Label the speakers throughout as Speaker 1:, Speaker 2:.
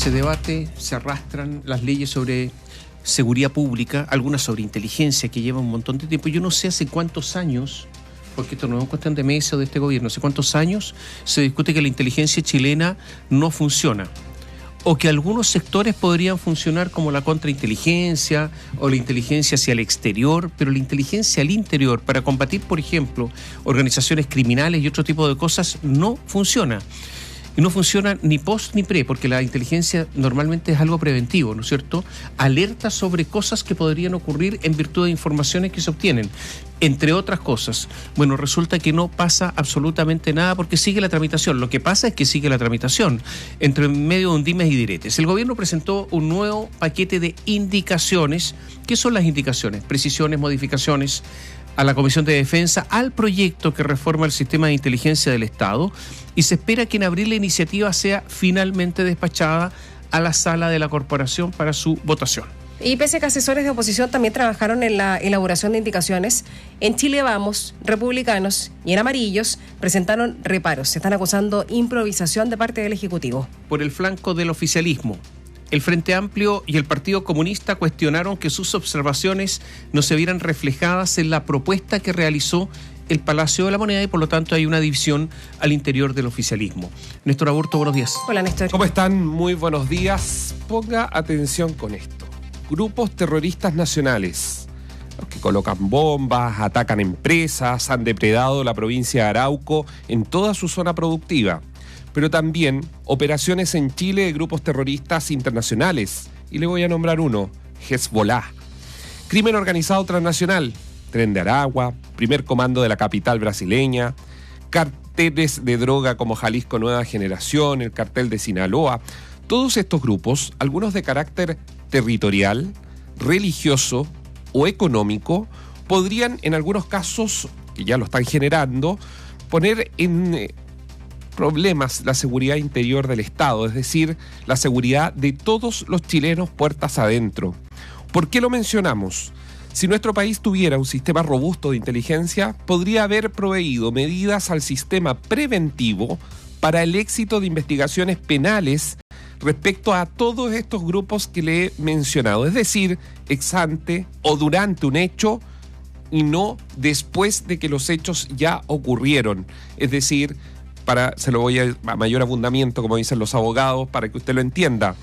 Speaker 1: se debate, se arrastran las leyes sobre seguridad pública, algunas sobre inteligencia que llevan un montón de tiempo. Yo no sé hace cuántos años, porque esto no es una cuestión de meses o de este gobierno, hace cuántos años se discute que la inteligencia chilena no funciona, o que algunos sectores podrían funcionar como la contrainteligencia o la inteligencia hacia el exterior, pero la inteligencia al interior para combatir, por ejemplo, organizaciones criminales y otro tipo de cosas no funciona. Y no funciona ni post ni pre, porque la inteligencia normalmente es algo preventivo, ¿no es cierto? Alerta sobre cosas que podrían ocurrir en virtud de informaciones que se obtienen, entre otras cosas. Bueno, resulta que no pasa absolutamente nada porque sigue la tramitación. Lo que pasa es que sigue la tramitación entre medio de un dimes y diretes. El gobierno presentó un nuevo paquete de indicaciones. ¿Qué son las indicaciones? Precisiones, modificaciones a la Comisión de Defensa, al proyecto que reforma el sistema de inteligencia del Estado, y se espera que en abril la iniciativa sea finalmente despachada a la sala de la corporación para su votación.
Speaker 2: Y pese a que asesores de oposición también trabajaron en la elaboración de indicaciones, en Chile Vamos, republicanos y en amarillos presentaron reparos. Se están acusando improvisación de parte del Ejecutivo.
Speaker 1: Por el flanco del oficialismo, el Frente Amplio y el Partido Comunista cuestionaron que sus observaciones no se vieran reflejadas en la propuesta que realizó el Palacio de la Moneda y por lo tanto hay una división al interior del oficialismo. Néstor Aburto, buenos días.
Speaker 2: Hola, Néstor.
Speaker 3: ¿Cómo están? Muy buenos días. Ponga atención con esto. Grupos terroristas nacionales, los que colocan bombas, atacan empresas, han depredado la provincia de Arauco en toda su zona productiva, pero también operaciones en Chile de grupos terroristas internacionales. Y le voy a nombrar uno, Hezbollah. Crimen organizado transnacional, Tren de Aragua, primer comando de la capital brasileña, carteles de droga como Jalisco Nueva Generación, el cartel de Sinaloa. Todos estos grupos, algunos de carácter territorial, religioso o económico, podrían en algunos casos, que ya lo están generando, poner en problemas la seguridad interior del Estado, es decir, la seguridad de todos los chilenos puertas adentro. ¿Por qué lo mencionamos? Si nuestro país tuviera un sistema robusto de inteligencia, podría haber proveído medidas al sistema preventivo para el éxito de investigaciones penales respecto a todos estos grupos que le he mencionado, es decir, ex ante o durante un hecho y no después de que los hechos ya ocurrieron, es decir, se lo voy a mayor abundamiento, como dicen los abogados, para que usted lo entienda,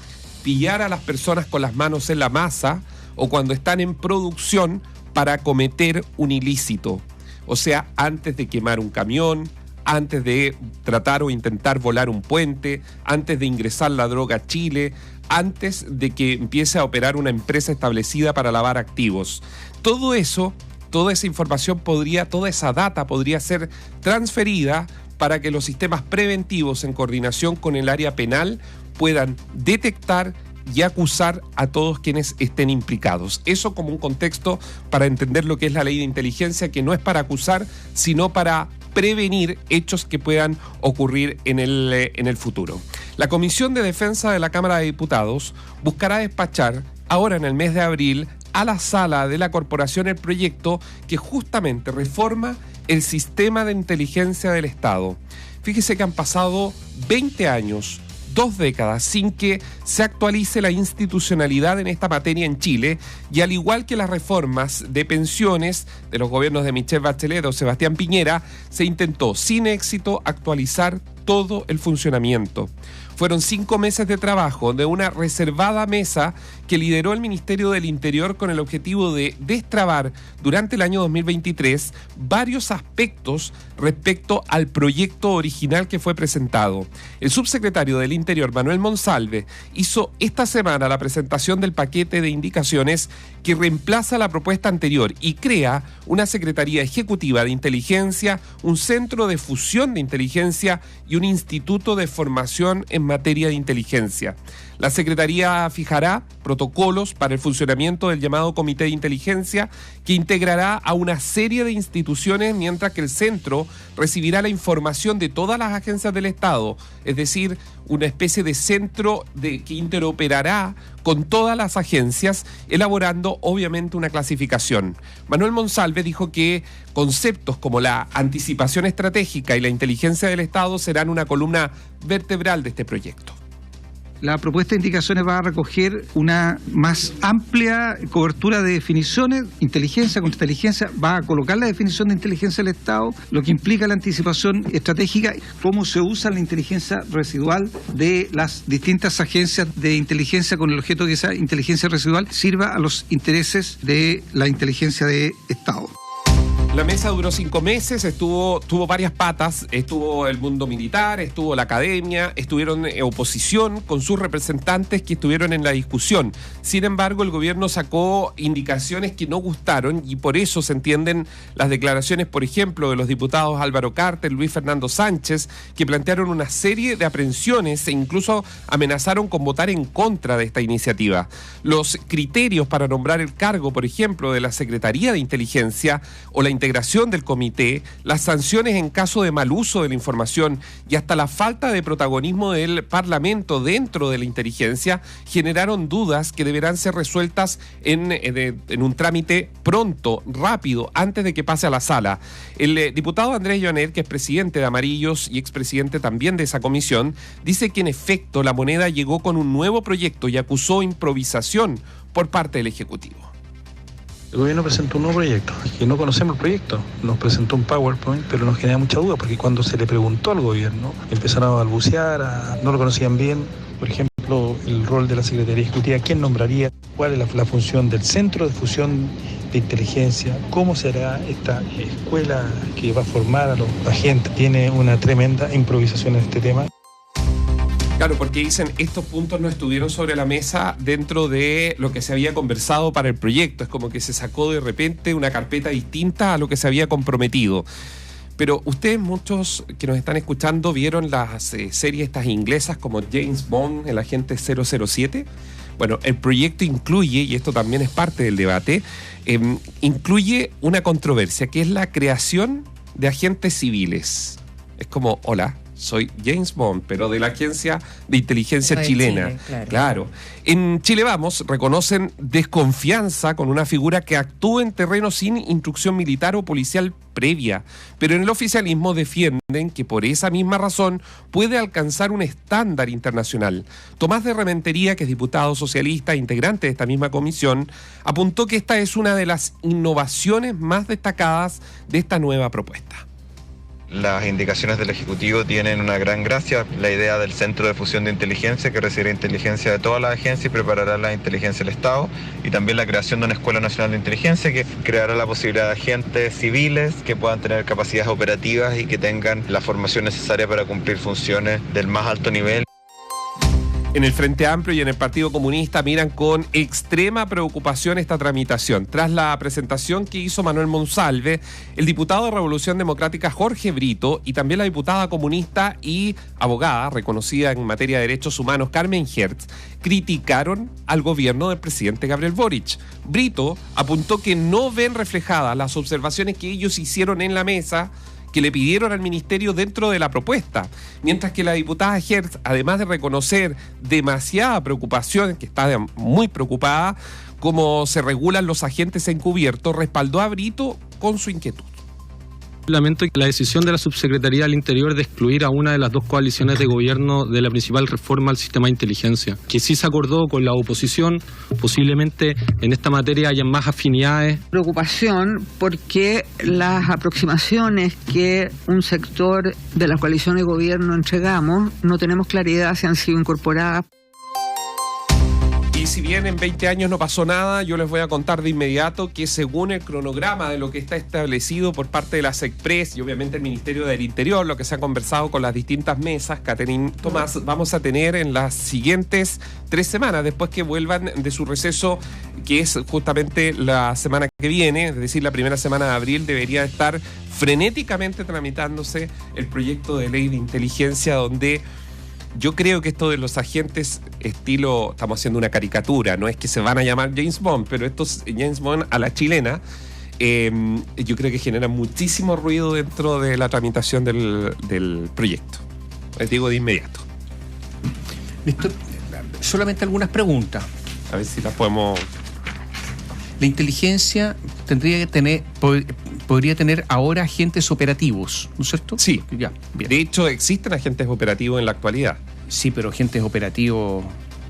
Speaker 3: pillar a las personas con las manos en la masa o cuando están en producción para cometer un ilícito. O sea, antes de quemar un camión, antes de tratar o intentar volar un puente, antes de ingresar la droga a Chile, antes de que empiece a operar una empresa establecida para lavar activos. Todo eso, toda esa información toda esa data podría ser transferida para que los sistemas preventivos en coordinación con el área penal puedan detectar y acusar a todos quienes estén implicados. Eso como un contexto para entender lo que es la ley de inteligencia, que no es para acusar, sino para prevenir hechos que puedan ocurrir en el futuro. La Comisión de Defensa de la Cámara de Diputados buscará despachar ahora en el mes de abril a la sala de la corporación el proyecto que justamente reforma el sistema de inteligencia del Estado. Fíjese que han pasado 20 años, 2 décadas, sin que se actualice la institucionalidad en esta materia en Chile, y al igual que las reformas de pensiones de los gobiernos de Michelle Bachelet o Sebastián Piñera, se intentó sin éxito actualizar todo el funcionamiento. Fueron 5 meses de trabajo de una reservada mesa que lideró el Ministerio del Interior con el objetivo de destrabar durante el año 2023 varios aspectos respecto al proyecto original que fue presentado. El subsecretario del Interior, Manuel Monsalve, hizo esta semana la presentación del paquete de indicaciones que reemplaza la propuesta anterior y crea una Secretaría Ejecutiva de Inteligencia, un Centro de Fusión de Inteligencia y un Instituto de Formación en materia de inteligencia. La Secretaría fijará protocolos para el funcionamiento del llamado Comité de Inteligencia, que integrará a una serie de instituciones, mientras que el centro recibirá la información de todas las agencias del Estado, es decir, una especie de centro que interoperará con todas las agencias, elaborando obviamente una clasificación. Manuel Monsalve dijo que conceptos como la anticipación estratégica y la inteligencia del Estado serán una columna vertebral de este proyecto.
Speaker 4: La propuesta de indicaciones va a recoger una más amplia cobertura de definiciones, inteligencia, contrainteligencia, va a colocar la definición de inteligencia del Estado, lo que implica la anticipación estratégica, cómo se usa la inteligencia residual de las distintas agencias de inteligencia con el objeto de que esa inteligencia residual sirva a los intereses de la inteligencia de Estado.
Speaker 3: La mesa duró 5 meses, tuvo varias patas, estuvo el mundo militar, estuvo la academia, estuvieron oposición con sus representantes que estuvieron en la discusión. Sin embargo, el gobierno sacó indicaciones que no gustaron y por eso se entienden las declaraciones, por ejemplo, de los diputados Álvaro Carter, Luis Fernando Sánchez, que plantearon una serie de aprehensiones e incluso amenazaron con votar en contra de esta iniciativa. Los criterios para nombrar el cargo, por ejemplo, de la Secretaría de Inteligencia o la integración del comité, las sanciones en caso de mal uso de la información y hasta la falta de protagonismo del Parlamento dentro de la inteligencia generaron dudas que deberán ser resueltas en un trámite pronto, rápido, antes de que pase a la sala. El diputado Andrés Joanet, que es presidente de Amarillos y expresidente también de esa comisión, dice que en efecto la moneda llegó con un nuevo proyecto y acusó improvisación por parte del Ejecutivo.
Speaker 5: El gobierno presentó un nuevo proyecto, y no conocemos el proyecto. Nos presentó un PowerPoint, pero nos genera mucha duda, porque cuando se le preguntó al gobierno, empezaron a balbucear, no lo conocían bien. Por ejemplo, el rol de la Secretaría Ejecutiva, quién nombraría, cuál es la función del Centro de Fusión de Inteligencia, cómo será esta escuela que va a formar a los agentes. Tiene una tremenda improvisación en este tema.
Speaker 3: Claro, porque dicen, estos puntos no estuvieron sobre la mesa dentro de lo que se había conversado para el proyecto. Es como que se sacó de repente una carpeta distinta a lo que se había comprometido. Pero ustedes, muchos que nos están escuchando, ¿vieron las series estas inglesas como James Bond, el agente 007? Bueno, el proyecto incluye, y esto también es parte del debate, incluye una controversia, que es la creación de agentes civiles. Es como, hola, soy James Bond, pero de la Agencia de Inteligencia Chilena.
Speaker 2: Chile,
Speaker 3: Claro. En Chile Vamos reconocen desconfianza con una figura que actúa en terreno sin instrucción militar o policial previa, pero en el oficialismo defienden que por esa misma razón puede alcanzar un estándar internacional. Tomás de Rementería, que es diputado socialista e integrante de esta misma comisión, apuntó que esta es una de las innovaciones más destacadas de esta nueva propuesta.
Speaker 6: Las indicaciones del Ejecutivo tienen una gran gracia, la idea del Centro de Fusión de Inteligencia, que recibirá inteligencia de todas las agencias y preparará la inteligencia del Estado, y también la creación de una Escuela Nacional de Inteligencia que creará la posibilidad de agentes civiles que puedan tener capacidades operativas y que tengan la formación necesaria para cumplir funciones del más alto nivel.
Speaker 3: En el Frente Amplio y en el Partido Comunista miran con extrema preocupación esta tramitación. Tras la presentación que hizo Manuel Monsalve, el diputado de Revolución Democrática Jorge Brito y también la diputada comunista y abogada reconocida en materia de derechos humanos Carmen Hertz criticaron al gobierno del presidente Gabriel Boric. Brito apuntó que no ven reflejadas las observaciones que ellos hicieron en la mesa, que le pidieron al ministerio dentro de la propuesta, mientras que la diputada Hertz, además de reconocer demasiada preocupación, que está muy preocupada, cómo se regulan los agentes encubiertos, respaldó a Brito con su inquietud.
Speaker 7: Lamento la decisión de la Subsecretaría del Interior de excluir a una de las dos coaliciones de gobierno de la principal reforma al sistema de inteligencia, que sí se acordó con la oposición. Posiblemente en esta materia haya más afinidades.
Speaker 8: Preocupación porque las aproximaciones que un sector de la coalición de gobierno entregamos, no tenemos claridad si han sido incorporadas.
Speaker 3: Y si bien en 20 años no pasó nada, yo les voy a contar de inmediato que según el cronograma de lo que está establecido por parte de la SECPRES y obviamente el Ministerio del Interior, lo que se ha conversado con las distintas mesas, Catherine Tomás, vamos a tener en las siguientes 3 semanas, después que vuelvan de su receso, que es justamente la semana que viene, es decir, la primera semana de abril, debería estar frenéticamente tramitándose el proyecto de ley de inteligencia, donde yo creo que esto de los agentes estilo, estamos haciendo una caricatura, no es que se van a llamar James Bond, pero estos James Bond a la chilena, yo creo que genera muchísimo ruido dentro de la tramitación del proyecto. Les digo de inmediato.
Speaker 1: Listo. Solamente algunas preguntas.
Speaker 3: A ver si las podemos...
Speaker 1: La inteligencia podría tener ahora agentes operativos, ¿no es cierto?
Speaker 3: Sí.
Speaker 1: Ya, bien.
Speaker 3: De hecho, existen agentes operativos en la actualidad.
Speaker 1: Sí, pero agentes operativos...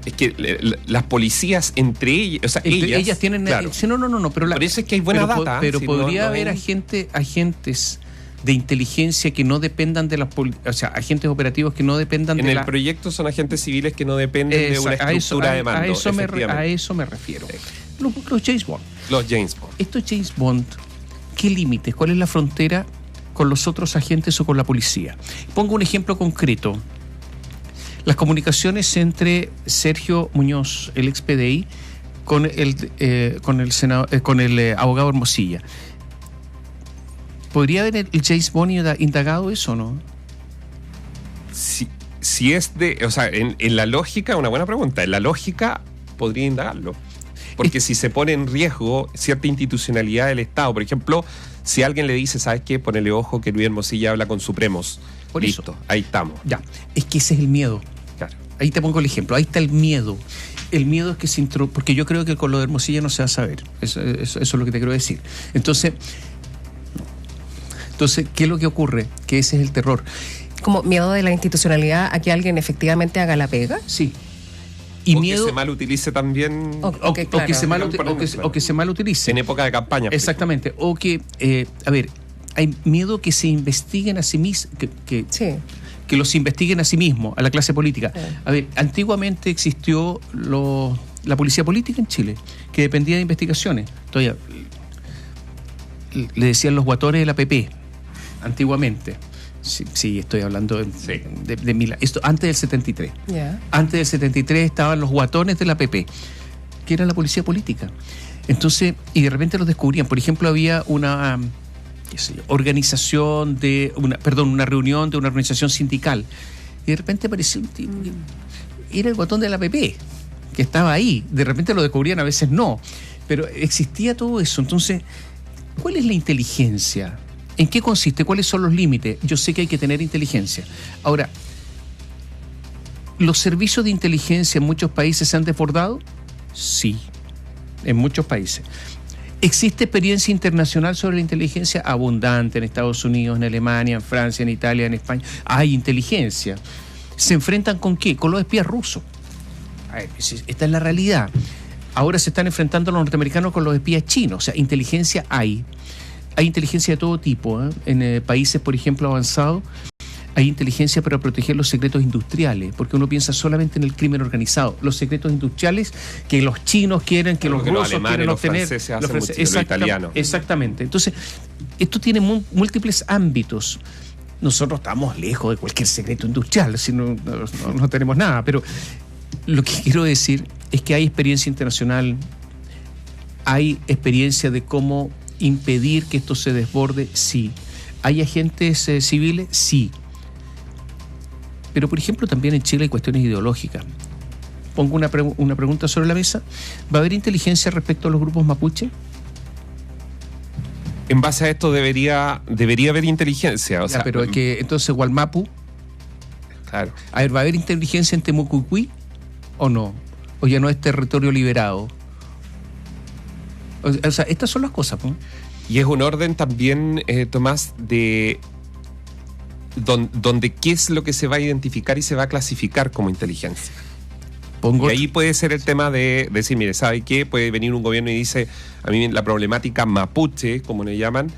Speaker 3: Es que las policías entre ellas, o sea, ellas
Speaker 1: tienen...
Speaker 3: claro.
Speaker 1: Sí, no, pero...
Speaker 3: Por eso es que hay buena data.
Speaker 1: Pero
Speaker 3: si
Speaker 1: podría
Speaker 3: no
Speaker 1: haber agentes de inteligencia que no dependan de las... O sea, agentes operativos que no dependan
Speaker 3: en el proyecto son agentes civiles que no dependen de una estructura de mando.
Speaker 1: A eso me refiero. Los James Bond.
Speaker 3: Los James Bond.
Speaker 1: Estos James Bond, ¿qué límites? ¿Cuál es la frontera con los otros agentes o con la policía? Pongo un ejemplo concreto. Las comunicaciones entre Sergio Muñoz, el ex PDI, con el abogado Hermosilla. ¿Podría haber el James Bond indagado eso o no?
Speaker 3: Si es de... O sea, en la lógica, una buena pregunta. En la lógica podría indagarlo. Porque si se pone en riesgo cierta institucionalidad del Estado, por ejemplo, si alguien le dice, ¿sabes qué? Ponele ojo que Luis Hermosilla habla con Supremos.
Speaker 1: Por
Speaker 3: listo,
Speaker 1: eso.
Speaker 3: Ahí estamos.
Speaker 1: Ya, es que ese es el miedo.
Speaker 3: Claro.
Speaker 1: Ahí te pongo el ejemplo, ahí está el miedo. El miedo es que porque yo creo que con lo de Hermosilla no se va a saber. Eso es lo que te quiero decir. Entonces, ¿qué es lo que ocurre? Que ese es el terror.
Speaker 2: ¿Como miedo de la institucionalidad a que alguien efectivamente haga la pega?
Speaker 1: Sí. Y
Speaker 3: o
Speaker 1: miedo,
Speaker 3: que se mal utilice también.
Speaker 1: O que se mal utilice.
Speaker 3: En época de campaña.
Speaker 1: Exactamente. O que, hay miedo que se investiguen a sí mismos, que los investiguen a sí mismos, a la clase política.
Speaker 2: Sí.
Speaker 1: A ver, antiguamente existió la policía política en Chile, que dependía de investigaciones. Todavía le decían los guatones de la PP, antiguamente. Sí, estoy hablando de mil. Esto antes del 73.
Speaker 2: Yeah.
Speaker 1: Antes del 73 estaban los guatones de la PP, que era la policía política. Entonces, y de repente los descubrían. Por ejemplo, había una organización una reunión de una organización sindical. Y de repente apareció un tipo que era el guatón de la PP, que estaba ahí. De repente lo descubrían, a veces no. Pero existía todo eso. Entonces, ¿cuál es la inteligencia? ¿En qué consiste? ¿Cuáles son los límites? Yo sé que hay que tener inteligencia. Ahora, ¿los servicios de inteligencia en muchos países se han desbordado? Sí, en muchos países. ¿Existe experiencia internacional sobre la inteligencia? Abundante en Estados Unidos, en Alemania, en Francia, en Italia, en España. Hay inteligencia. ¿Se enfrentan con qué? Con los espías rusos. Esta es la realidad. Ahora se están enfrentando los norteamericanos con los espías chinos. O sea, inteligencia hay. Hay inteligencia de todo tipo. En países, por ejemplo, avanzados, hay inteligencia para proteger los secretos industriales, porque uno piensa solamente en el crimen organizado. Los secretos industriales que los chinos quieren, que los rusos quieren obtener.
Speaker 3: Los italianos.
Speaker 1: Exactamente. Entonces, esto tiene múltiples ámbitos. Nosotros estamos lejos de cualquier secreto industrial, si no tenemos nada, pero lo que quiero decir es que hay experiencia internacional, hay experiencia de cómo impedir que esto se desborde, sí. ¿Hay agentes civiles? Sí. Pero, por ejemplo, también en Chile hay cuestiones ideológicas. Pongo una pregunta sobre la mesa. ¿Va a haber inteligencia respecto a los grupos mapuche?
Speaker 3: En base a esto debería haber inteligencia. O sea,
Speaker 1: pero es que entonces Gualmapu.
Speaker 3: Claro.
Speaker 1: A ver, ¿va a haber inteligencia en Temucuicui o no? ¿O ya no es territorio liberado? O sea, estas son las cosas, ¿no?
Speaker 3: Y es un orden también, Tomás, de donde qué es lo que se va a identificar y se va a clasificar como inteligencia. Y ahí puede ser el tema de decir, mire, ¿sabe qué? Puede venir un gobierno y dice, a mí la problemática mapuche, como le llaman,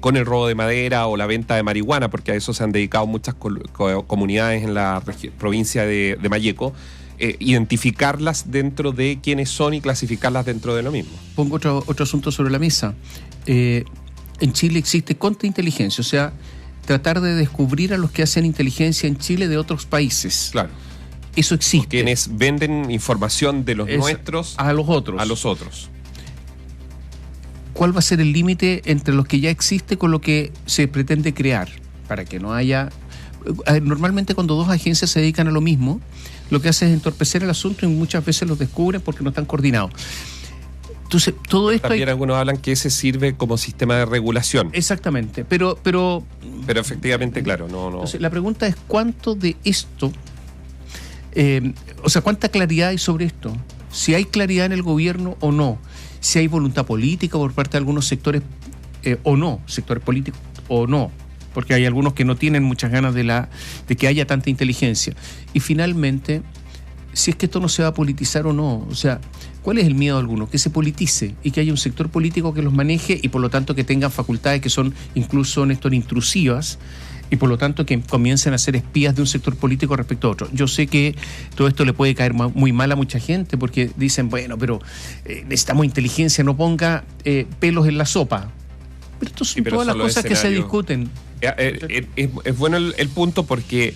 Speaker 3: con el robo de madera o la venta de marihuana, porque a eso se han dedicado muchas comunidades en la provincia de Malleco, identificarlas dentro de quiénes son y clasificarlas dentro de lo mismo.
Speaker 1: Pongo otro asunto sobre la mesa. En Chile existe contrainteligencia, o sea, tratar de descubrir a los que hacen inteligencia en Chile de otros países.
Speaker 3: Claro.
Speaker 1: Eso existe.
Speaker 3: Quienes venden información de los nuestros
Speaker 1: a los otros. ¿Cuál va a ser el límite entre los que ya existe con lo que se pretende crear? Para que no haya... Normalmente cuando dos agencias se dedican a lo mismo, lo que hace es entorpecer el asunto y muchas veces los descubren porque no están coordinados. Entonces, todo esto...
Speaker 3: También algunos hablan que ese sirve como sistema de regulación.
Speaker 1: Exactamente, pero
Speaker 3: efectivamente, claro, no.
Speaker 1: Entonces, la pregunta es ¿cuánto de esto... ¿cuánta claridad hay sobre esto? Si hay claridad en el gobierno o no. Si hay voluntad política por parte de algunos sectores o no, sectores políticos o no. porque hay algunos que no tienen muchas ganas de que haya tanta inteligencia. Y finalmente, si es que esto no se va a politizar o no, o sea, ¿cuál es el miedo de algunos? Que se politice y que haya un sector político que los maneje y por lo tanto que tengan facultades que son incluso, Néstor, intrusivas, y por lo tanto que comiencen a ser espías de un sector político respecto a otro. Yo sé que todo esto le puede caer muy mal a mucha gente porque dicen, bueno, pero necesitamos inteligencia, no ponga pelos en la sopa. Pero esto son todas las cosas que se discuten.
Speaker 3: Es bueno el punto porque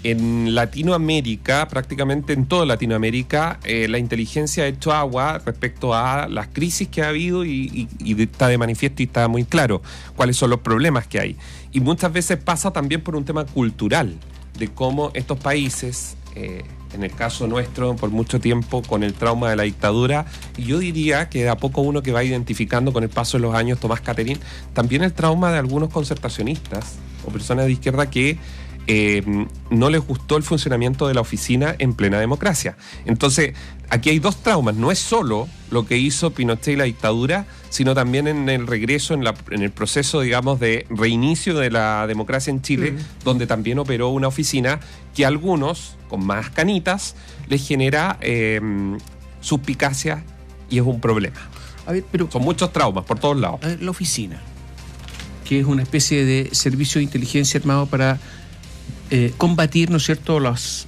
Speaker 3: en Latinoamérica, prácticamente en toda Latinoamérica, la inteligencia ha hecho agua respecto a las crisis que ha habido y está de manifiesto y está muy claro cuáles son los problemas que hay. Y muchas veces pasa también por un tema cultural, de cómo estos países, en el caso nuestro, por mucho tiempo con el trauma de la dictadura, y yo diría que de a poco uno que va identificando con el paso de los años, Tomás Catherine, también el trauma de algunos concertacionistas o personas de izquierda que no les gustó el funcionamiento de la oficina en plena democracia. Entonces, aquí hay dos traumas. No es solo lo que hizo Pinochet y la dictadura, sino también en el regreso, en el proceso, digamos, de reinicio de la democracia en Chile, donde también operó una oficina que a algunos, con más canitas, les genera suspicacia y es un problema.
Speaker 1: A ver, pero
Speaker 3: son muchos traumas por todos lados.
Speaker 1: La oficina, que es una especie de servicio de inteligencia armado para combatir, ¿no es cierto?, las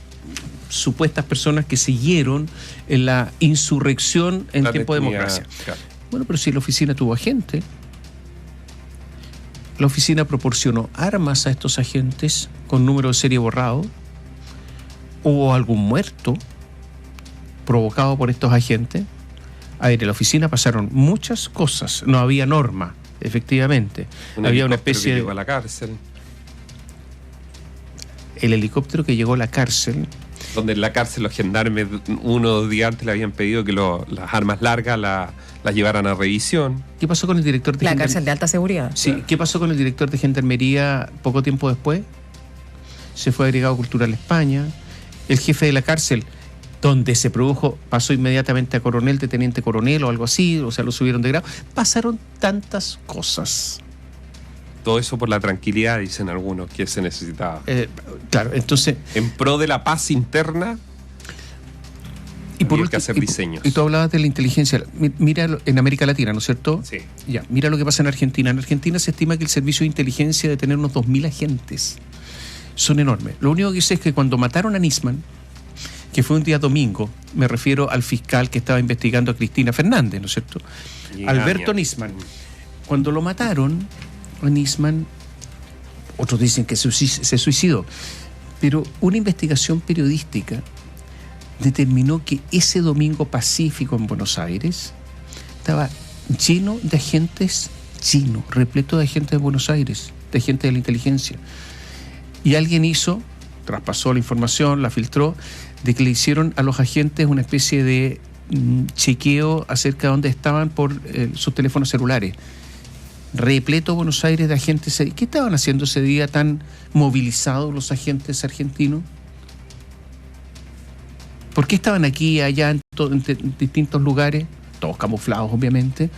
Speaker 1: supuestas personas que siguieron en la insurrección en tiempo de democracia. Claro. Bueno, pero si la oficina tuvo agentes, la oficina proporcionó armas a estos agentes con número de serie borrado, hubo algún muerto provocado por estos agentes. A ver, en la oficina pasaron muchas cosas, no había norma, efectivamente. Había una especie
Speaker 3: de... a la cárcel.
Speaker 1: El helicóptero que llegó a la cárcel.
Speaker 3: Donde en la cárcel los gendarmes 1 o 2 días antes le habían pedido que las armas largas las llevaran a revisión.
Speaker 1: ¿Qué pasó con el director de
Speaker 2: Gendarmería? La cárcel de alta seguridad.
Speaker 1: Sí, ¿qué pasó con el director de Gendarmería poco tiempo después? Se fue agregado cultural a España. El jefe de la cárcel, donde se produjo, pasó inmediatamente a coronel, de teniente coronel o algo así, o sea, lo subieron de grado. Pasaron tantas cosas.
Speaker 3: Todo eso por la tranquilidad, dicen algunos, que se necesitaba.
Speaker 1: Claro, entonces...
Speaker 3: En pro de la paz interna, y por que hacer diseños.
Speaker 1: Y tú hablabas de la inteligencia. Mira en América Latina, ¿no es cierto?
Speaker 3: Sí.
Speaker 1: Ya, mira lo que pasa en Argentina. En Argentina se estima que el servicio de inteligencia debe tener unos 2.000 agentes. Son enormes. Lo único que sé es que cuando mataron a Nisman, que fue un día domingo, me refiero al fiscal que estaba investigando a Cristina Fernández, ¿no es cierto? Alberto Nisman. Cuando lo mataron a Nisman, otros dicen que se suicidó, pero una investigación periodística determinó que ese domingo pacífico en Buenos Aires estaba lleno de agentes chinos, repleto de agentes de Buenos Aires, de agentes de la inteligencia. Y alguien traspasó la información, la filtró, de que le hicieron a los agentes una especie de chequeo acerca de dónde estaban por sus teléfonos celulares. Repleto Buenos Aires de agentes. ¿Qué estaban haciendo ese día tan movilizados los agentes argentinos? ¿Por qué estaban aquí y allá en distintos lugares? Todos camuflados, obviamente.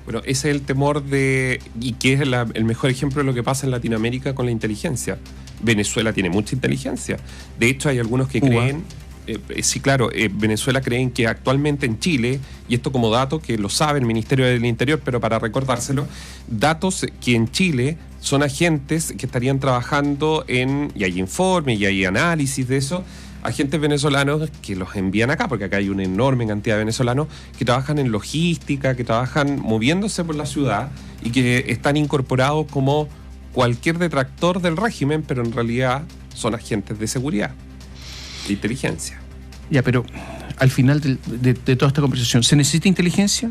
Speaker 3: Bueno, ese es el temor y que es el mejor ejemplo de lo que pasa en Latinoamérica con la inteligencia. Venezuela tiene mucha inteligencia. De hecho, hay algunos que creen... sí, claro, Venezuela creen que actualmente en Chile, y esto como dato que lo sabe el Ministerio del Interior, pero para recordárselo, datos que en Chile son agentes que estarían trabajando y hay informes y hay análisis de eso, agentes venezolanos que los envían acá, porque acá hay una enorme cantidad de venezolanos que trabajan en logística, que trabajan moviéndose por la ciudad y que están incorporados como cualquier detractor del régimen, pero en realidad son agentes de seguridad, de inteligencia.
Speaker 1: Ya, pero al final de toda esta conversación, ¿se necesita inteligencia?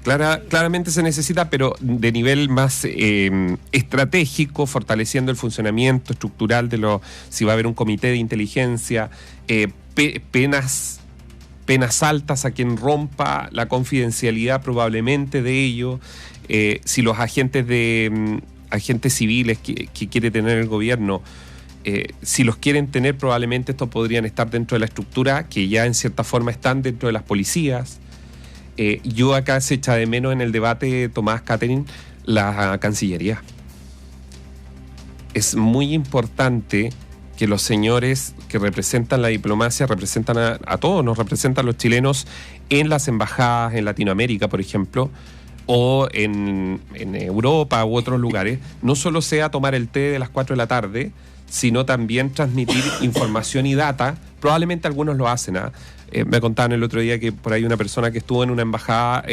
Speaker 3: Claramente se necesita, pero de nivel más estratégico, fortaleciendo el funcionamiento estructural si va a haber un comité de inteligencia, penas altas a quien rompa la confidencialidad probablemente de ello, si los agentes civiles que quiere tener el gobierno, si los quieren tener, probablemente estos podrían estar dentro de la estructura que ya en cierta forma están dentro de las policías. Yo acá se echa de menos en el debate, Tomás, Catherine, la Cancillería. es muy importante que los señores que representan la diplomacia representan a todos, nos representan los chilenos en las embajadas en Latinoamérica, por ejemplo, o en Europa u otros lugares, no solo sea tomar el té de las 4 de la tarde, sino también transmitir información y data. Probablemente algunos lo hacen. Me contaban el otro día que por ahí una persona que estuvo en una embajada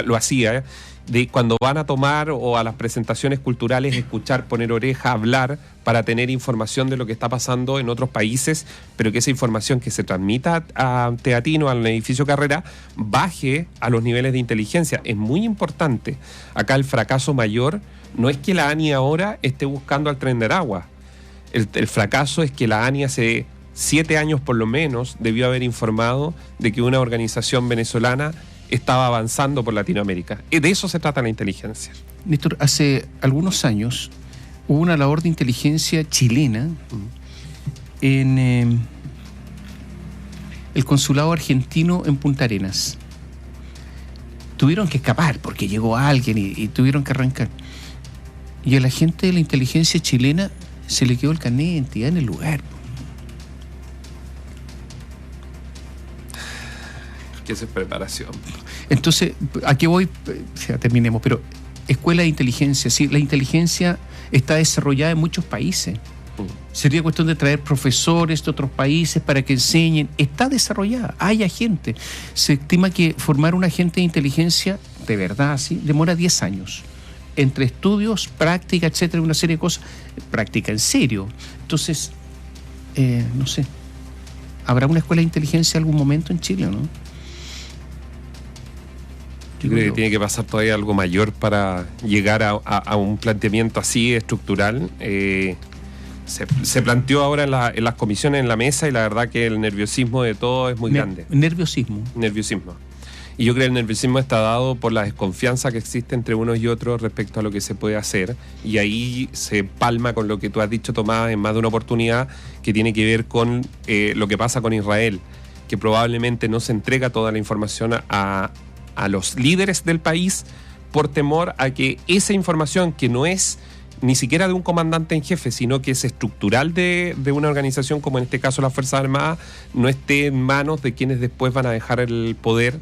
Speaker 3: lo hacía, de cuando van a tomar o a las presentaciones culturales, escuchar, poner oreja, hablar, para tener información de lo que está pasando en otros países, pero que esa información que se transmita a Teatino, al edificio Carrera, baje a los niveles de inteligencia. Es muy importante. Acá el fracaso mayor no es que la ANI ahora esté buscando al Tren de Aragua. El fracaso es que la ANI hace 7 años por lo menos debió haber informado de que una organización venezolana estaba avanzando por Latinoamérica. De eso se trata la inteligencia.
Speaker 1: Néstor, hace algunos años hubo una labor de inteligencia chilena en el consulado argentino en Punta Arenas. Tuvieron que escapar porque llegó alguien y tuvieron que arrancar. Y a la gente de la inteligencia chilena se le quedó el carnet de identidad en el lugar.
Speaker 3: Que eso es preparación.
Speaker 1: Entonces, ¿a qué voy? Ya terminemos, pero escuela de inteligencia, sí, la inteligencia está desarrollada en muchos países. Sería cuestión de traer profesores de otros países para que enseñen. Está desarrollada, hay agentes. Se estima que formar un agente de inteligencia, de verdad, sí, demora 10 años. Entre estudios, práctica, etcétera, una serie de cosas. Práctica en serio. Entonces, no sé, ¿habrá una escuela de inteligencia en algún momento en Chile o no?
Speaker 3: Yo creo que tiene que pasar todavía algo mayor para llegar a un planteamiento así estructural. Se planteó ahora en las comisiones, en la mesa, y la verdad que el nerviosismo de todo es muy grande.
Speaker 1: Nerviosismo.
Speaker 3: Y yo creo que el nerviosismo está dado por la desconfianza que existe entre unos y otros respecto a lo que se puede hacer. Y ahí se palma con lo que tú has dicho, Tomás, en más de una oportunidad, que tiene que ver con lo que pasa con Israel, que probablemente no se entrega toda la información a los líderes del país por temor a que esa información, que no es ni siquiera de un comandante en jefe, sino que es estructural de una organización, como en este caso las Fuerzas Armadas, no esté en manos de quienes después van a dejar el poder,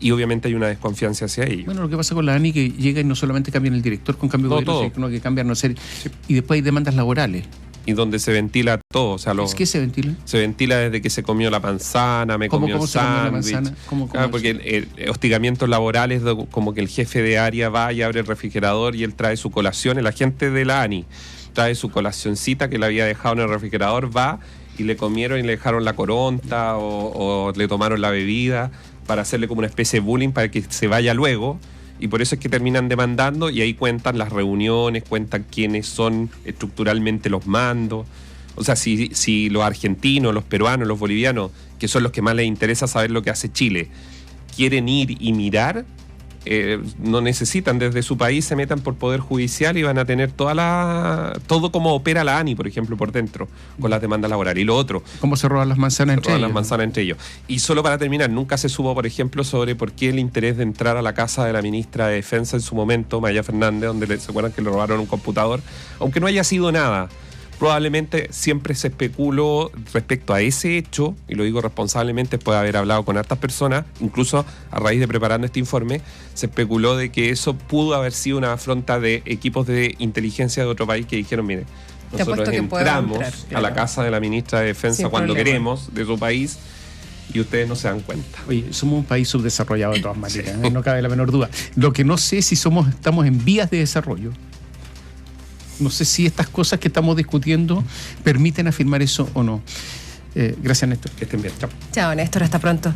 Speaker 3: y obviamente hay una desconfianza hacia ellos.
Speaker 1: Bueno, lo que pasa con la ANI, que llega y no solamente cambian el director con cambio de gobierno, sino que cambian, no sé, sí. Y después hay demandas laborales.
Speaker 3: Y donde se ventila todo. O sea,
Speaker 1: ¿Es que se ventila?
Speaker 3: Se ventila desde que se comió la manzana, comió el sándwich. Claro, porque el hostigamientos laborales, como que el jefe de área va y abre el refrigerador y él trae su colación. El agente de la ANI trae su colacioncita que le había dejado en el refrigerador, va y le comieron y le dejaron la coronta o le tomaron la bebida para hacerle como una especie de bullying para que se vaya luego. Y por eso es que terminan demandando, y ahí cuentan las reuniones, cuentan quiénes son estructuralmente los mandos. O sea, si los argentinos, los peruanos, los bolivianos, que son los que más les interesa saber lo que hace Chile, quieren ir y mirar, no necesitan, desde su país se metan por poder judicial y van a tener todo como opera la ANI, por ejemplo, por dentro, con las demandas laborales. Y lo otro,
Speaker 1: cómo se roban las manzanas entre ellos.
Speaker 3: Y solo para terminar, nunca se supo, por ejemplo, sobre por qué el interés de entrar a la casa de la ministra de Defensa en su momento, Maya Fernández, donde se acuerdan que le robaron un computador, aunque no haya sido nada. Probablemente siempre se especuló respecto a ese hecho, y lo digo responsablemente después de haber hablado con hartas personas, incluso a raíz de preparando este informe, se especuló de que eso pudo haber sido una afronta de equipos de inteligencia de otro país que dijeron, mire, nosotros entramos a la casa de la ministra de Defensa cuando queremos, de su país, y ustedes no se dan cuenta.
Speaker 1: Oye, somos un país subdesarrollado de todas maneras, sí. No cabe la menor duda. Lo que no sé es si estamos en vías de desarrollo. No sé si estas cosas que estamos discutiendo permiten afirmar eso o no. Gracias, Néstor.
Speaker 3: Que estén bien.
Speaker 2: Chao, Néstor. Hasta pronto.